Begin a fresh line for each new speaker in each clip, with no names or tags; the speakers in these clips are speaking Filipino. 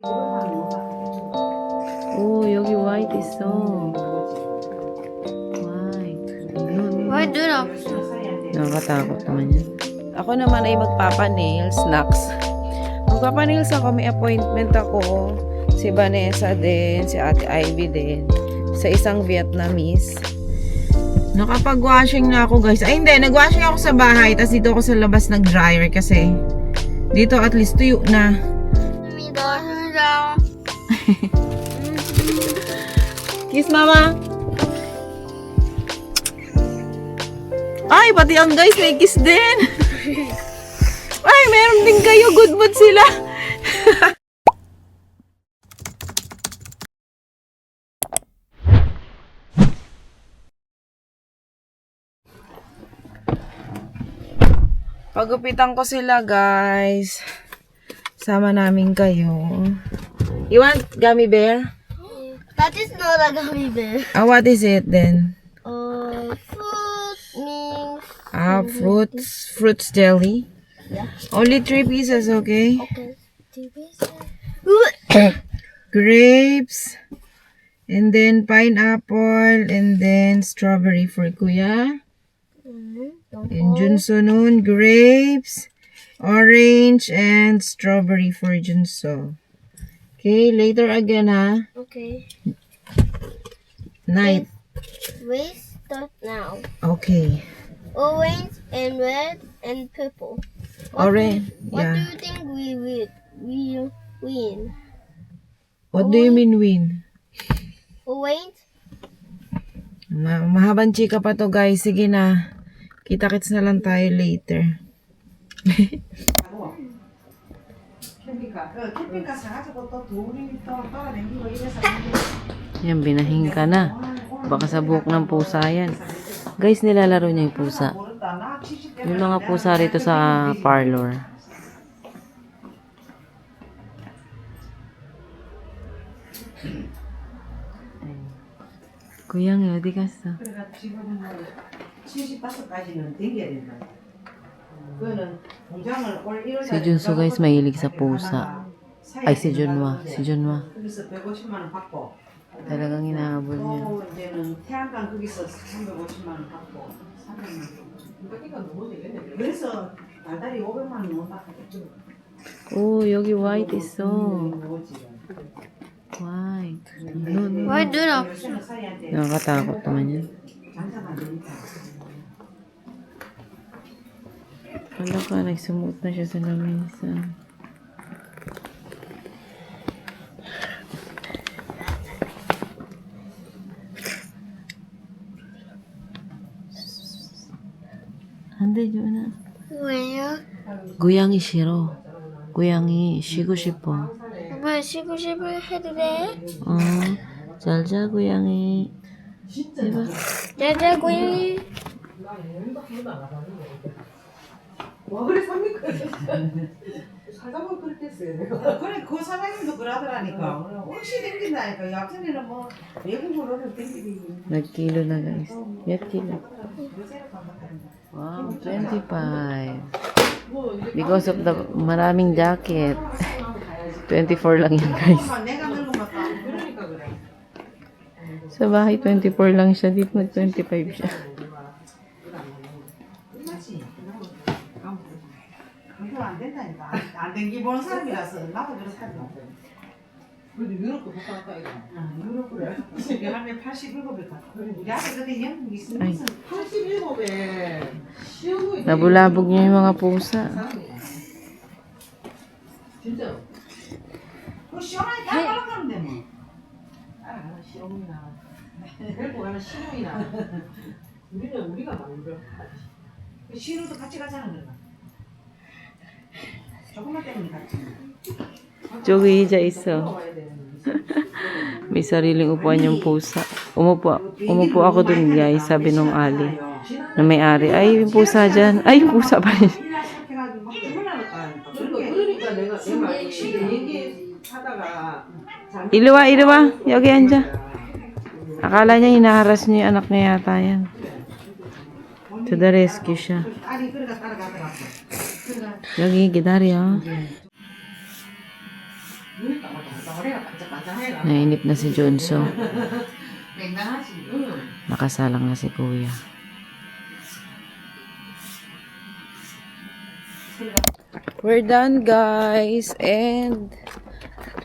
오, 여기 white 있어. White.
Why do that?
Nakakatakot naman yan. Ako naman ay magpapa-nails, Nax. Magpapa-nails ako, may appointment ako. Si Vanessa din, si Ate Ivy din. Sa isang Vietnamese. Nakapag-washing na ako, guys. Ay, hindi. Nag-washing ako sa bahay. Tapos dito ako sa labas nag-dryer kasi dito at least tuyo na. Kiss, mama. Ay, pati ang guys may kiss din. Ay, meron din kayo. Good mood sila. Pagupitan ko sila, guys. Sama namin kayo. You want gummy bear?
That is not a gummy bear.
What is it then?
Fruit means.
Fruits jelly.
Yeah.
Only 3 pieces, okay?
Okay.
Grapes. And then pineapple. And then strawberry for Kuya. And Junso nun, grapes, orange, and strawberry for Junso. Okay, later again, ha?
Okay.
Night.
We start now.
Okay.
Orange and red and purple.
Orange.
What do
Yeah.
you think we will win?
What do you mean win?
Orange?
Mahabang chika pa to, guys. Sige na. Kita-kits na lang tayo later. Yan, binahin ka na. Baka sa buhok ng pusa yan. Guys, nilalaro niya yung pusa. Yung mga pusa rito sa parlor. Kuyang yun, di ka sa.
75까지는 댕겨야 된다. 그거는 공장을 올 1월
Si Junso, guys, mahilig sa pusa. Ay, si Junwa. Si Junwa.
거기서 150만 원 받고
Talagang hinahabol niya.
또 이제는 태양광 거기서 350만 원 받고 300만 원. 그래서 달달이 500만 원 못 받거든.
Oh, 여기 white 있어. White.
Why do that?
요새는 사이한테
Nakakatakot naman yan.
장사가 안 되니까.
Kala ka, nagsumuot na siya sa lamesa. 안돼, 주나.
왜요?
고양이 싫어. 고양이 쉬고 싶어.
엄마 쉬고 싶을 해도 돼?
잘자, 고양이. 해봐.
자자 고양이.
와 그래 삽니까? 사자고 그렇게 했어요. 그래 그 사장님도 그러더라니까. 혹시 댕긴다니까. 약전에는 뭐 외국으로는 댕기기.
Nag-kilo na, guys.몇 kilo? Wow, 25. Because of the maraming jacket. 24 lang yan, guys.
내가 늙은 것도 아니고 그러니까 그래.
Sa bahay, 24 lang siya. Dito nag-25 siya.
이거 안 된다니까. 안 댕기 보는 사람이라서 나도 그렇게 살지.
그래도 유럽 거 갔다 왔다 이거.
유럽 그래. 우리 할매 87에 갔다. 우리 아들 그때 영국 있으면서
87에 시험을
Nabulabog niya yung mga pusa.
진짜
그 시원하게 다 말아가는데 뭐.
알아 시험이나 데리고 가는 신용이나 우리는 우리가 만들어.
시루도 같이 가자는 거야. 조금만 때문에 같이.
Joey, hiya isa. May sariling upuan yung pusa. Umupo ako dun, guys. Sabi nung Ali na may-ari. Ay, yung pusa dyan. Ay, yung pusa pa rin.
그러니까 내가 얘기하다가
Iliwa. Yogi, anja. Akala niya hinaharas niya yung anak niya yata yan. To the rescue siya.
아니 그러다 따라가더라고.
Yogi, gidari, ha?
우리 따라가. 머리가 반짝반짝해가.
Nainip na si Junso.
맹랑하지. 응.
Nakasalang na si Kuya. We're done, guys. And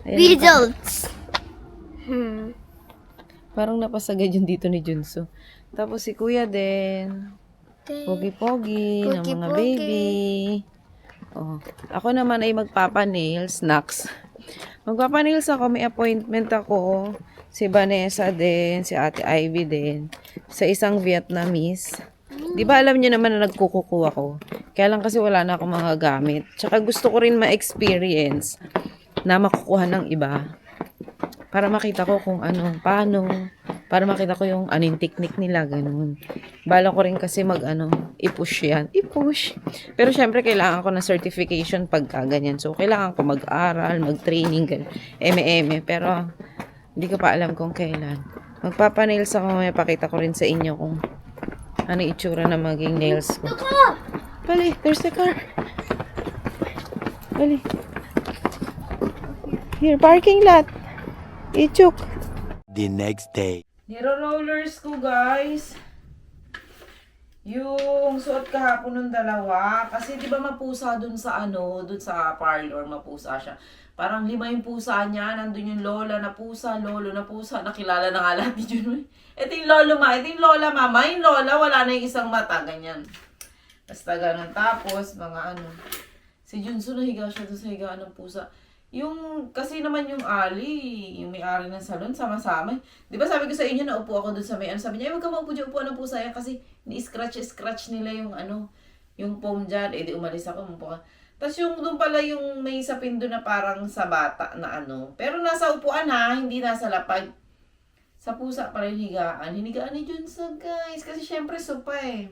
ayan,
Results.
parang napasagad yung dito ni Junso. Tapos si Kuya din. Pogi-pogi ng mga
Pogi-pogi.
baby. Oh. Ako naman ay magpapa-nails, snacks. Magpapa-nails ako, may appointment ako. Si Vanessa din, si Ate Ivy din. Sa isang Vietnamese. Di ba alam niyo naman na nagkukukuha ko? Kaya lang kasi wala na akong mga gamit. Tsaka gusto ko rin ma-experience na makukuha ng iba. Para makita ko kung ano, paano. Para makita ko yung anong technique nila, ganun. Bala ko rin kasi i-push yan. I-push. Pero syempre, kailangan ko ng certification pagka ganyan. So, kailangan ko mag-aral, mag-training, ganun. Eme-eme. Pero, hindi ko pa alam kung kailan. Magpapa-nails ako, may pakita ko rin sa inyo kung ano itsura na maging nails ko. Bali, there's the car. Bali. Here, parking lot. Ichuk.
The next day.
Niro-rollers ko, guys. Yung suot kahapon ng dalawa. Kasi di ba mapusa dun sa dun sa parlor, mapusa siya. Parang 5 yung pusa niya. Nandun yung lola na pusa, lolo na pusa. Nakilala na nga lahat ni Junoy. Ito yung lolo ma. Ito yung lola mama. Yung lola, wala na yung isang mata. Ganyan. Basta ganun. Tapos, mga si Junso nahiga siya doon sa higaan ng pusa. Yung, kasi naman yung Ali, yung may-ari ng salon, sama-sama. Di ba sabi ko sa inyo, naupo ako doon sa may sabi niya, huwag ka maupo dyan, upuan ng pusa yan kasi ni-scratch nila yung yung foam dyan. Eh, di umalis ako, umupo ka. Tapos yung doon pala yung may sapin doon na parang sa bata na Pero nasa upuan ha, hindi nasa lapag. Sa pusa pala yung higaan. Hinigaan ni Junso, guys. Kasi syempre sopa eh.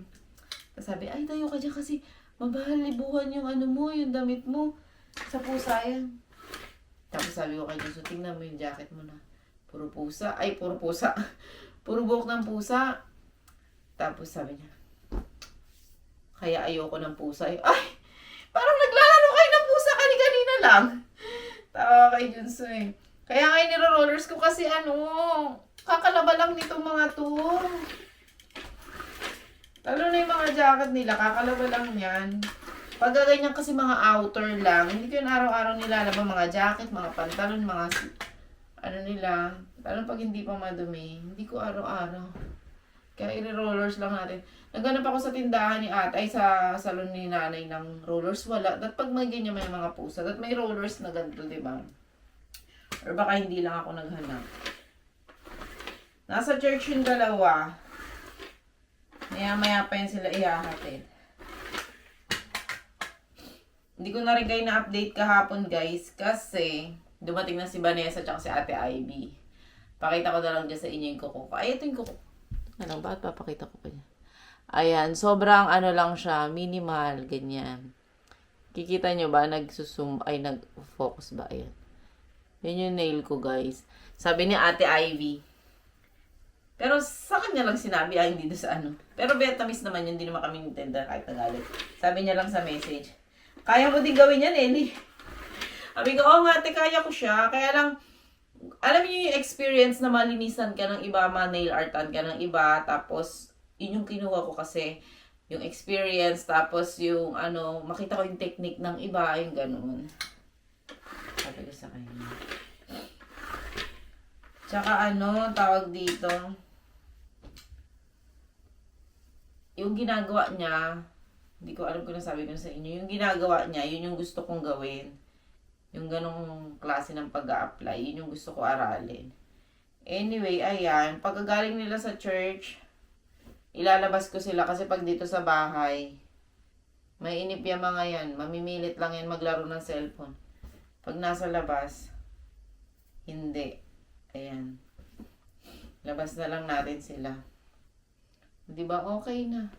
Tapos sabi, ay tayo ka dyan kasi mabahalibuhan yung mo, yung damit mo. Sa pusa yan. Tapos sabi ko kay Junso, tingnan mo yung jacket mo na. Puro pusa. Ay, puro pusa. Puro buhok ng pusa. Tapos sabi niya, kaya ayoko ng pusa. Ay, parang naglalaro kayo ng pusa kanina lang. Tawa kay Junso eh. Kaya nga niro-rollers ko kasi kakalaba lang nitong mga to. Lalo na yung mga jacket nila, kakalaba lang yan. Pag ganyan kasi mga outer lang, hindi ko yung araw-araw nilalaba mga jacket, mga pantalon, mga nila. Lalo pag hindi pa madumi, hindi ko araw-araw. Kaya i-rollers lang natin. Naghanap ako sa tindahan ni Ate, ay sa salon ni nanay ng rollers. Wala. At pag may ganyan may mga pusa, at may rollers na ganito, di ba? Or baka hindi lang ako naghanap. Nasa church yung dalawa. Maya-maya pa yun sila ihahatid. Hindi ko na rin kayo na-update kahapon, guys, kasi dumating na si Vanessa at si Ate Ivy. Pakita ko na lang dyan sa inyo yung kuko ko. Ay, ito yung kuko. Bakit papakita ko pa niya? Ayan, sobrang lang siya, minimal, ganyan. Kikita nyo ba? Nag-focus ba? Ayan. Yan yung nail ko, guys. Sabi ni Ate Ivy. Pero sa kanya lang sinabi, hindi doon sa Pero Vietnamese naman yun, hindi naman kami nintenda kahit Tagalog. Sabi niya lang sa message, kaya mo din gawin yan, Ellie. Sabi ko, oo nga, kaya ko siya. Kaya lang, alam niyo yung experience na malinisan ka ng iba, ma-nail artan ka ng iba, tapos, yun yung kinuha ko kasi, yung experience, tapos yung, makita ko yung technique ng iba, yung ganun. Sabi ko sa kanya. Tsaka tawag dito, yung ginagawa niya, hindi ko alam kung nasabi ko sa inyo, yung ginagawa niya, yun yung gusto kong gawin. Yung ganong klase ng pag-a-apply, yun yung gusto ko aralin. Anyway, ayan, pagkagaling nila sa church, ilalabas ko sila kasi pag dito sa bahay, may inip yung mga yan, mamimilit lang yan maglaro ng cellphone. Pag nasa labas, hindi. Ayan. Labas na lang natin sila. Di ba okay na?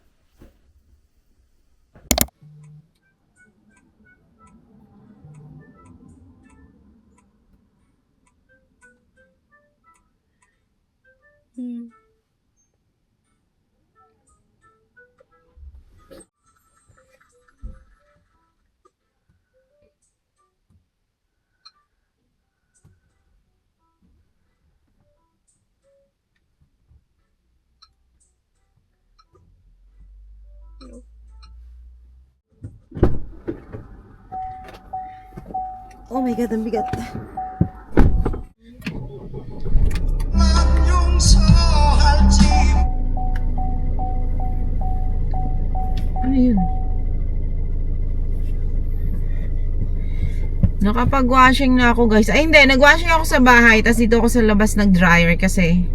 Oh my God, ang bigat. Ano yun? Nakapag-washing na ako guys. Ay hindi, nag-washing ako sa bahay. Tapos dito ako sa labas nag-dryer kasi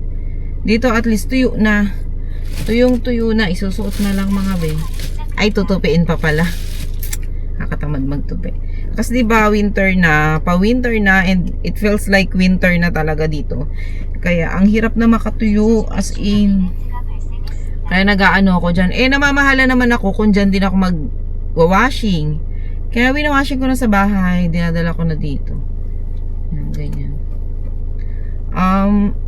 dito at least tuyo na. Tuyong-tuyo na. Isusuot na lang mga be. Ay, tutupiin pa pala. Kakatamad magtupi. Kasi diba winter na, pa-winter na, and it feels like winter na talaga dito. Kaya ang hirap na makatuyo as in. Kaya nag-aano ako dyan. Namamahala naman ako kung dyan din ako mag-washing. Kaya winawashing ko na sa bahay. Dinadala ko na dito. Yan, ganyan.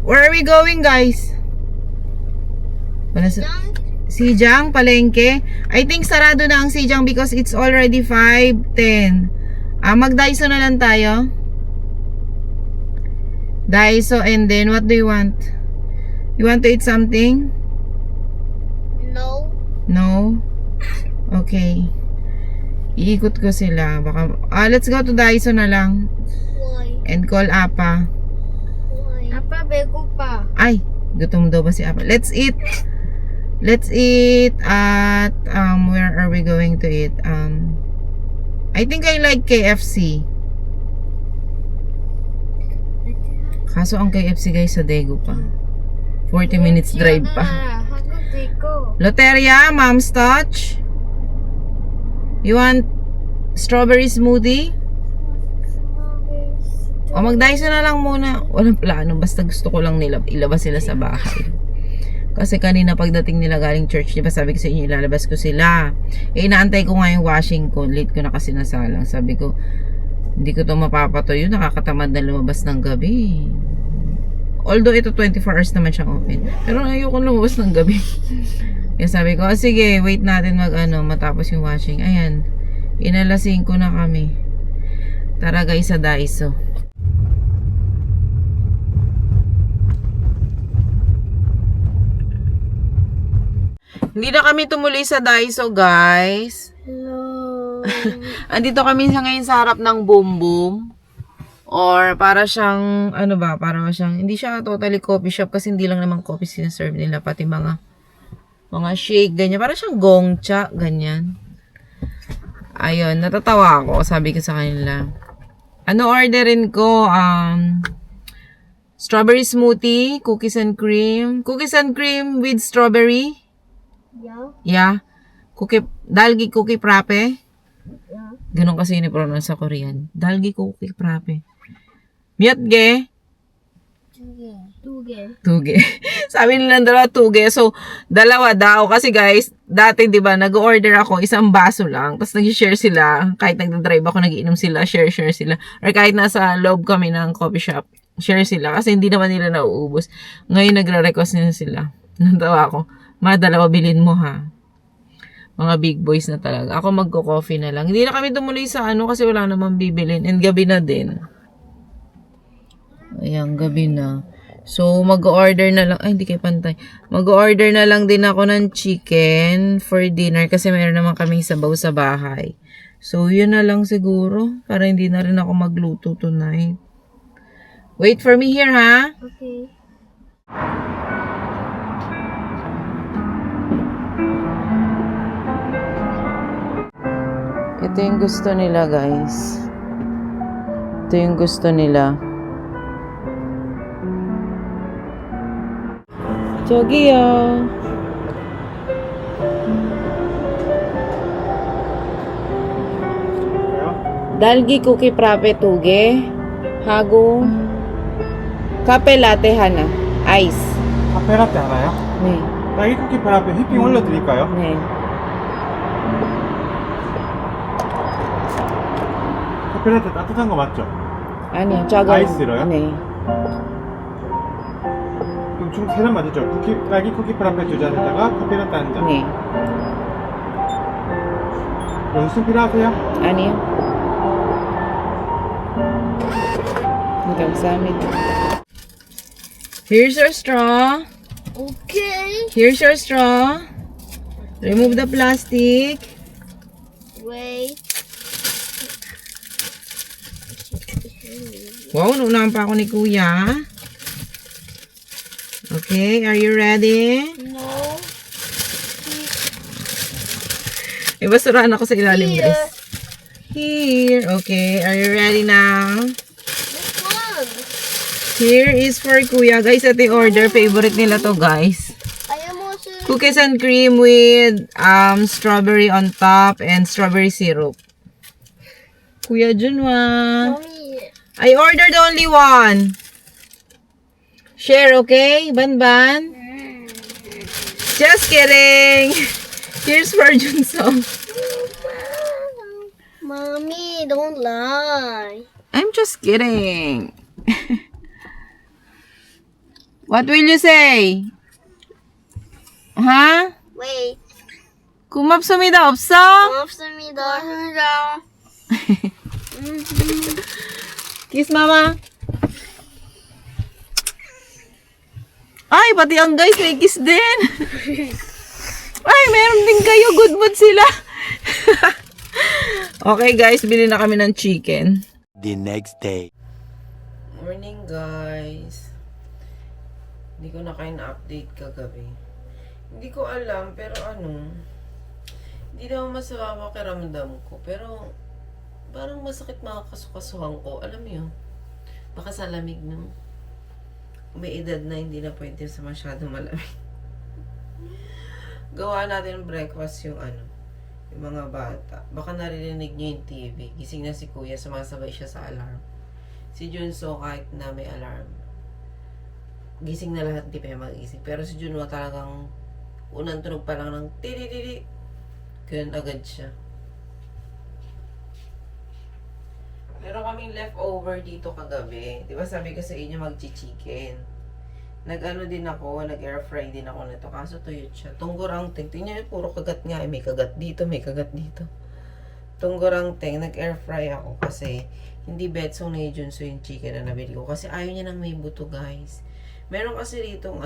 Where are we going guys? Sijang, palengke. I think sarado na ang Sijang because it's already 5:10. Mag-Daiso na lang tayo. Daiso, and then what do you want? You want to eat something?
No.
No? Okay. Iikot ko sila. Baka, let's go to Daiso na lang.
Why?
And call Apa.
Why? Apa, bego pa.
Ay, gutom daw ba si Apa? Let's eat. Let's eat at where are we going to eat? I think I like KFC. Kaso ang KFC guys sa Daegu pa. 40 minutes drive pa. Loteria, Mom's Touch. You want strawberry smoothie? O mag-Daiso na lang muna. Walang plano, basta gusto ko lang nila ilabas sila sa bahay. Kasi kanina pagdating nila galing church, di ba sabi ko sa inyo, ilalabas ko sila. Inaantay ko nga yung washing ko. Late ko na kasi nasalang. Sabi ko, hindi ko to mapapatuyo. Nakakatamad na lumabas ng gabi. Although ito 24 hours naman siyang open. Pero ayoko lumabas ng gabi. Kaya sabi ko, sige, wait natin matapos yung washing. Ayan, inalasing ko na kami. Tara guys sa Daiso. Hindi na kami tumuloy sa Daiso, guys.
No.
Andito kami ngayon sa harap ng Boom Boom. Or para siyang, para siyang, hindi siya totally coffee shop kasi hindi lang naman coffee sinaserve nila. Pati mga shake, ganyan. Para siyang gongcha, ganyan. Ayun, natatawa ako. Sabi ko sa kanila. Orderin ko? Strawberry smoothie, cookies and cream. Cookies and cream with strawberry. Yeah. Dalgi cookie frappe.
Yeah.
Ganun kasi ini-pronounce sa Korean. Dalgi cookie frappe. Myatge. Tuge. Sabi nila dalawa tuge. So, dalawa daw. Kasi guys, dati diba, nag-order ako isang baso lang. Tapos nag-share sila. Kahit nagdadrive ako, nag-iinom sila. Share sila. Or kahit nasa loob kami ng coffee shop, share sila. Kasi hindi naman nila nauubos. Ngayon, nagre-request nila sila. Natawa ako. Dalawa bilhin mo ha. Mga big boys na talaga. Ako magko-coffee na lang. Hindi na kami tumuloy sa kasi wala namang bibilin. And gabi na din. Ayan, gabi na. So, mag-order na lang. Ay, hindi kayo pantay. Mag-order na lang din ako ng chicken for dinner. Kasi mayroon naman kaming sabaw sa bahay. So, yun na lang siguro. Para hindi na rin ako magluto tonight. Wait for me here ha.
Okay.
Ito yung gusto nila, guys. Ito yung gusto nila. 저기요. 달기 쿠키 프라페 2개 하고 카페 라떼 하나. 아이스.
카페라떼 하나요?
네.
딸기 쿠키 프라페 휘핑 올려드릴까요?
네.
카페라떼 따뜻한 거 맞죠?
아니요. 작은
아이스로요?
네.
그럼 총 3잔 맞죠? 딸기 쿠키 프라페 2잔에다가 카페라떼 1잔.
네.
연수 필요하세요?
아니요. 감사합니다. Here's your straw.
Okay.
Here's your straw. Remove the plastic.
Wait.
Wow, naunahan pa ako ni Kuya. Okay, are you ready?
No.
Ibasurahan ako sa ilalim,
Here.
guys. Here. Okay, are you ready now?
This one.
Here is for Kuya. Guys, ito yung order. Favorite nila to, guys.
I am also.
Cookies and cream with strawberry on top and strawberry syrup. Kuya Junwa.
Mommy.
I ordered only one. Share, okay? Ban. Just kidding. Here's for Junsong.
Mommy, don't lie.
I'm just kidding. What will you say? Huh?
Wait.
고맙습니다. 없어?
고맙습니다.
Kiss mama. Ay, pati ang guys may kiss din. Ay, meron din kayo. Good mood sila. Okay guys, bili na kami ng chicken.
The next day.
Morning guys. Hindi ko na kayo na-update kagabi. Hindi ko alam, pero hindi naman masama pakiramdam ko. Pero, parang masakit mga kasukasuhan ko. Alam mo yun, baka sa lamig no. May edad na hindi na pwede sa masyadong malamig. Gawa natin ng breakfast yung yung mga bata. Baka naririnig niyo yung TV. Gising na si Kuya, sumasabay siya sa alarm. Si Junso kahit na may alarm, gising na lahat, di pa yung magising. Pero si Junwa talagang unang tunog pa lang ng tiri-tiri. Ganun agad siya. Meron kaming leftover dito kagabi. Di ba sabi ko sa inyo magchi-chicken. Nag-ano din ako, nag-air fry din ako nito. Kaso tuyot siya. Tunggurang ting. Tingnan niyo, puro kagat nga. May kagat dito, may kagat dito. Tunggurang ting, nag-air fry ako kasi hindi betsong na yung Junso yung chicken na nabili ko. Kasi ayaw niya nang may buto, guys. Meron kasi ditong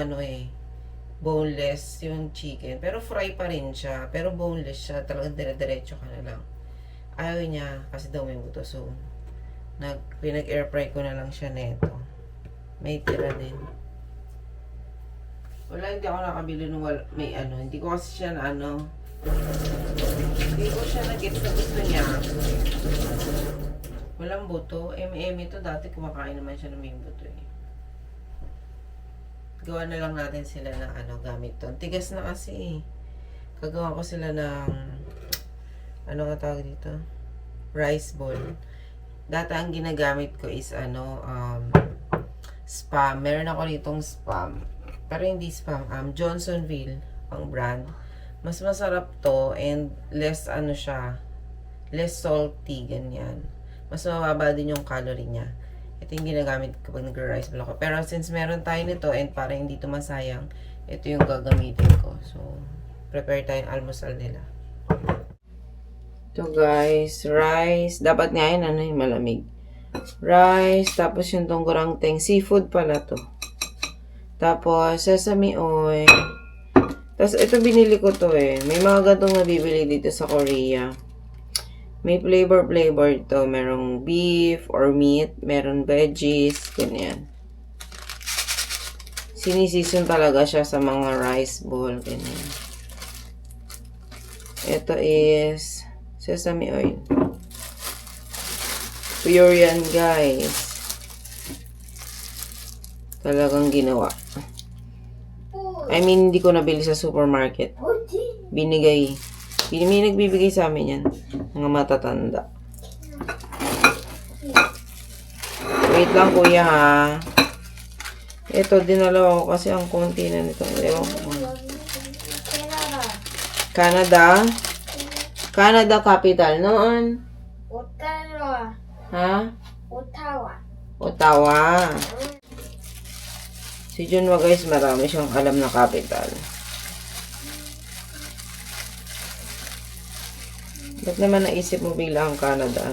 boneless yung chicken. Pero fry pa rin siya. Pero boneless siya. Talagang dire-diretso ka na lang. Ayaw niya kasi daw may buto. So, pinag-air fry ko na lang siya neto. May tira din. Wala, hindi ako nakabili nung may hindi ko kasi siya na hindi ko siya na-get na gusto niya. Walang buto. ito dati kumakain naman siya ng may buto eh. Gawa na lang natin sila ng gamit to. Tigas na kasi eh. Kagawa ko sila ng nga tawag dito? Rice bowl. Dati ang ginagamit ko is Spam. Meron ako ditong Spam. Pero hindi Spam. Johnsonville ang brand. Mas masarap to and less siya. Less salty, ganyan. Mas mababa din yung calorie niya. Ito yung ginagamit ko pag nag-rice bowl ako. Pero since meron tayo nito and para hindi ito masayang, ito yung gagamitin ko. So, prepare tayong almusal nila. Ito guys, rice. Dapat nga yun, yung malamig. Rice, tapos yung tunggurang teng. Seafood pala to. Tapos, sesame oil. Tapos, ito binili ko to eh. May mga gantong nabibili dito sa Korea. May flavor to. Merong beef or meat. Meron veggies. Ganyan. Sinisison talaga siya sa mga rice bowl. Ganyan. Ito is sesame oil. Pure yan, guys. Talagang ginawa. I mean, hindi ko nabili sa supermarket. Binigay. May nagbibigay sa amin yan. Mga matatanda. Wait lang, kuya, ha. Ito, dinalawa ko kasi ang konti na nito. Ewan ko. Canada? Canada capital noon.
Ottawa.
Ha?
Ottawa.
Ottawa. Si Junwa, guys, marami siyang alam na capital. Ba't naman naisip mo bigla ang Canada,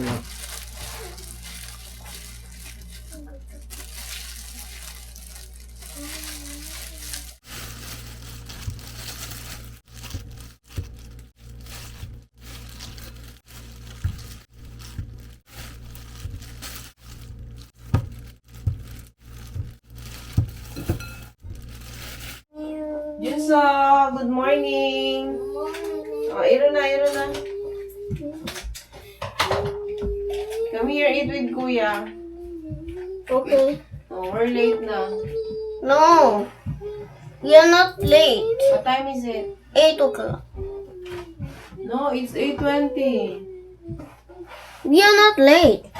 Junso, good morning. Oh, iro na. Come here, eat with Kuya.
Okay.
Oh, we're late na.
No. We are not late.
What time is it?
8 o'clock.
No, it's 8:20.
We are not late.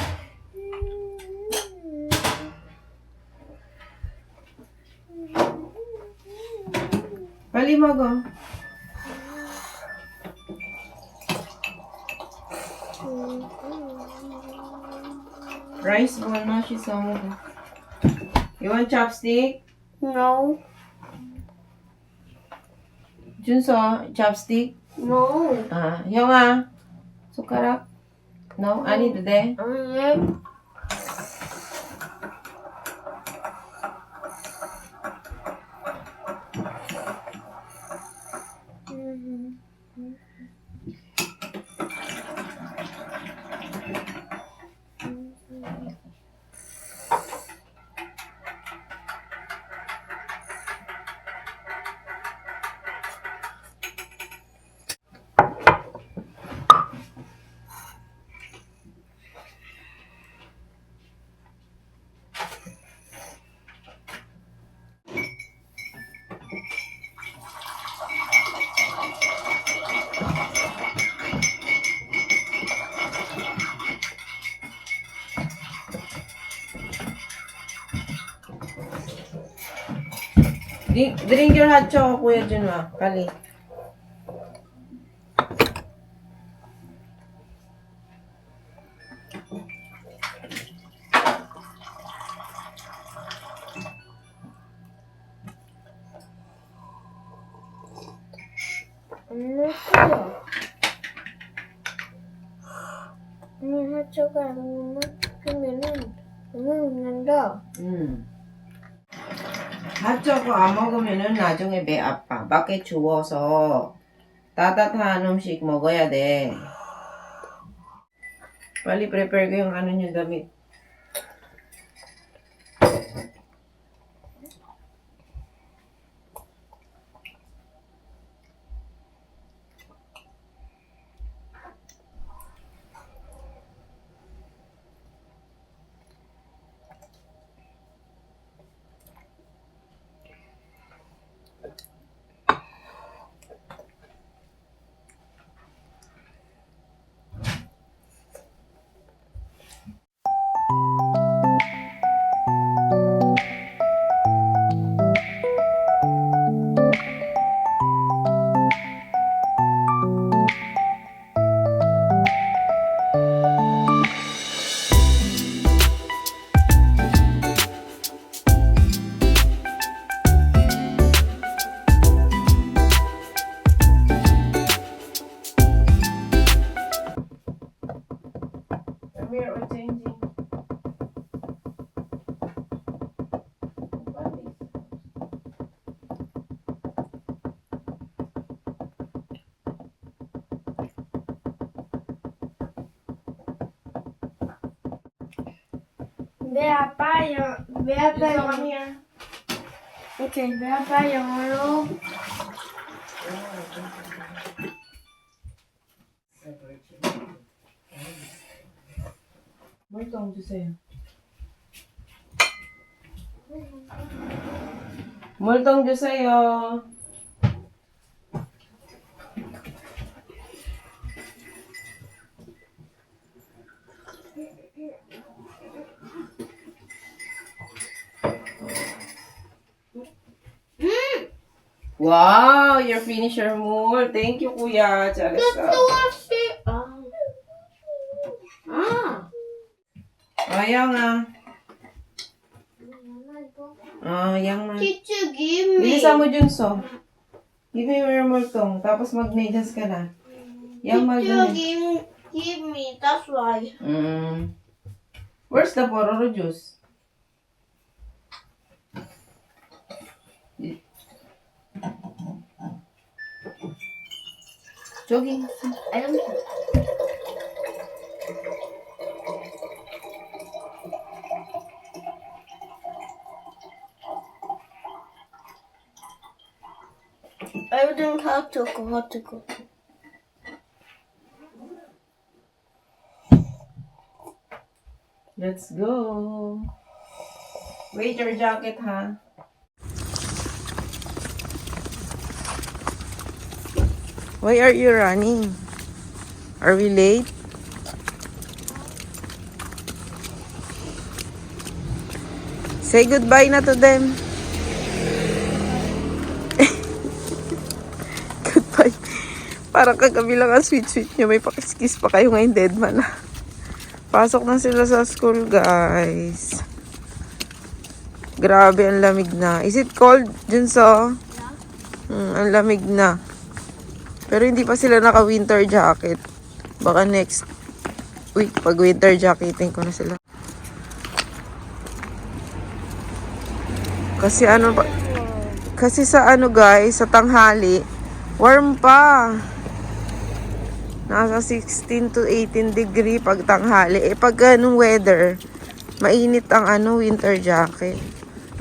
Palimag oh. Rice ball na siya sa mo. You want chopstick?
No.
Junso, chopstick?
No.
Yung sukarak? No, ani dede? Drink your hot choco, Kuya Junwa. Kali. 핫초코 안 먹으면은 나중에 배 아파. 밖에 추워서 따뜻한 음식 먹어야 돼. 빨리 prepare ko yung ano nyo damit. We're all changing. Come here.
Okay, berapa yang lalu?
물통 주세요. 물통 주세요. Wow, you're finished your meal. Thank you, Kuya. 잘했어. Yang yang man.
Teacher, give me.
Bilisan mo, Junso. Give me your multong. Tapos mag-medyas ka na. Yang
Teacher,
mag
give me. That's why.
Where's the pororo juice? Jogging.
I don't know. I don't have to go to go.
Let's go. Wait your jacket, ha? Why are you running? Are we late? Say goodbye na to them. Goodbye. Parang kagabi lang ang sweet-sweet nyo. May pakiskis pa kayo ngayon, dead man na. Pasok na sila sa school, guys. Grabe, ang lamig na. Is it cold, Junso? Ang lamig na. Pero hindi pa sila naka-winter jacket. Baka next week, pag winter jacketing ko na sila. Kasi ano pa, kasi sa ano guys, sa tanghali, warm pa. Nasa 16 to 18 degree pag tanghali. Eh pag ganung weather, mainit ang ano, winter jacket.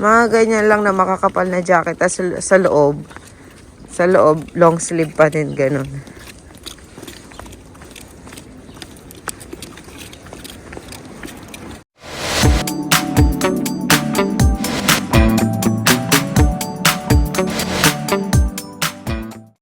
Mga ganyan lang na makakapal na jacket. Tapos sa loob, long sleeve pa din, ganun.